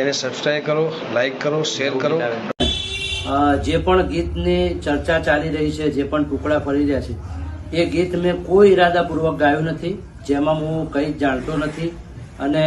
એને સબસ્ક્રાઈબ કરો, લાઈક કરો, શેર કરો। જે પણ ગીતની ચર્ચા ચાલી રહી છે, જે પણ ટુકડા ફરી રહ્યા છે, એ ગીત મેં કોઈ ઈરાદાપૂર્વક ગાયું નથી, જેમાં હું કંઈ જાણતો નથી અને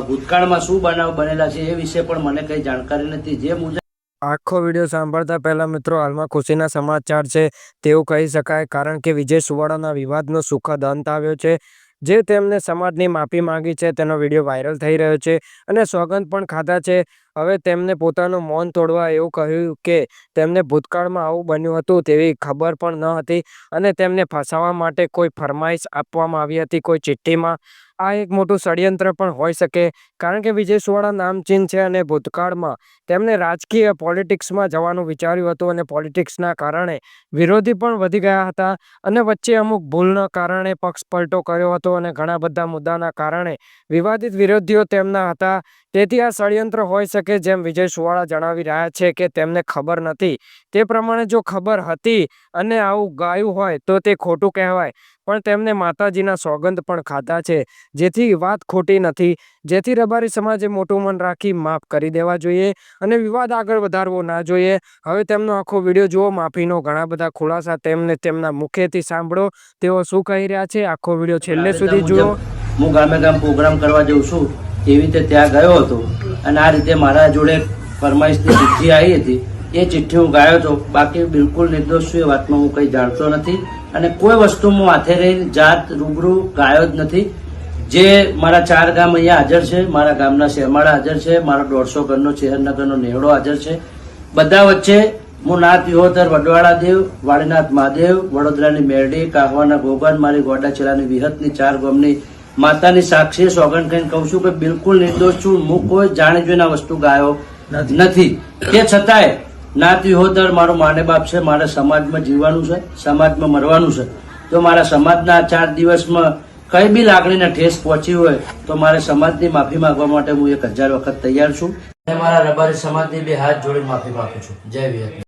ભૂતકાળમાં શું બનાવ બનેલા છે એ વિશે પણ મને કંઈ જાણકારી નથી। જે મુજબ આખો વિડીયો સાંભળતા પહેલા મિત્રો હાલમાં ખુશીના સમાચાર છે તેવું કહી શકાય, કારણ કે વિજય સુવાળાના વિવાદનો સુખદ અંત આવ્યો છે। જે તેમને સમાજની માફી માંગી છે તેનો વિડીયો વાયરલ થઈ રહ્યો છે અને સોગંદ પણ ખાધા છે। હવે તેમને પોતાનું મૌન તોડવા એવું કહ્યું કે તેમને ભૂતકાળમાં આવું બન્યું હતું તેવી ખબર પણ ન હતી અને તેમને ફસાવવા માટે કોઈ ફરમાઈશ આપવામાં આવી હતી કોઈ ચિઠ્ઠીમાં। આ એક મોટું ષડયંત્ર પણ હોઈ શકે, કારણ કે વિજય સુવાળા નામચીન છે અને ભૂતકાળમાં તેમને રાજકીય પોલિટિક્સમાં જવાનું વિચાર્યું હતું અને પોલિટિક્સના કારણે વિરોધી પણ વધી ગયા હતા અને વચ્ચે અમુક ભૂલના કારણે પક્ષ પલટો કર્યો હતો અને ઘણા બધા મુદ્દાના કારણે વિવાદિત વિરોધીઓ તેમના હતા। તેથી આ ષડયંત્ર હોઈ શકે, જેમ વિજય સુવાળા જણાવી રહ્યા છે કે તેમને ખબર નથી। તે પ્રમાણે જો ખબર હતી અને આવું ગાયું હોય તો તે ખોટું કહેવાય, પણ તેમને માતાજીના સોગંદ પણ ખાધા છે, જેથી વાત ખોટી નથી। જેથી રબારી સમાજે મોટું મન રાખી માફ કરી દેવા જોઈએ અને વિવાદ આગળ વધારવો ના જોઈએ। હવે તેમનો આખો વિડીયો જુઓ, માફીનો ઘણા બધા ખુલાસા તેમને તેમના મુખેથી સાંભળો, તેઓ શું કહી રહ્યા છે। આખો વિડીયો છેલ્લે સુધી જુઓ। હું ગામે ગામ પ્રોગ્રામ કરવા જઉં છું, એવી રીતે ત્યાં ગયો હતો અને આ રીતે મારા જોડે ફરમાઈશની ચિઠ્ઠી આવી હતી, એ ચિઠ્ઠી હું ગાયો હતો। બાકી બિલકુલ નિર્દોષ છું, એ વાતમાં હું કંઈ જાણતો નથી અને કોઈ વસ્તુ હું હાથે રહી જાત રૂબરૂ ગાયો જ નથી। જે મારા 4 ગામ અહીંયા હાજર છે, મારા ગામના શેરમાળા હાજર છે, મારો 150 ઘરનો ચેહરનગરનો નેહડો હાજર છે। બધા વચ્ચે હું નાથ વિહોતર વડવાળા દેવ, વાળીનાથ મહાદેવ, વડોદરાની મેરડી, કાહવાના ગોગન, મારી ગોડા ચેલાની વિહતની 4 ગામની માતાની સાક્ષી સોગંદ ખાઈને કહું છું કે બિલકુલ નિર્દોષ છું। હું કોઈ જાણી જોઈને આ વસ્તુ ગાયો નથી। તે છતાંય નાથ વિહોતર મારો માને બાપ છે, મારે સમાજમાં જીવવાનું છે, સમાજમાં મરવાનું છે। તો મારા સમાજના 4 દિવસમાં કઈ બી લાગણીને ઠેસ પહોંચી હોય તો મારે સમાજની માફી માંગવા માટે હું 1000 વખત તૈયાર છું અને મારા રબારી સમાજની 2 હાથ જોડીને માફી માંગુ છું। જય વિહત।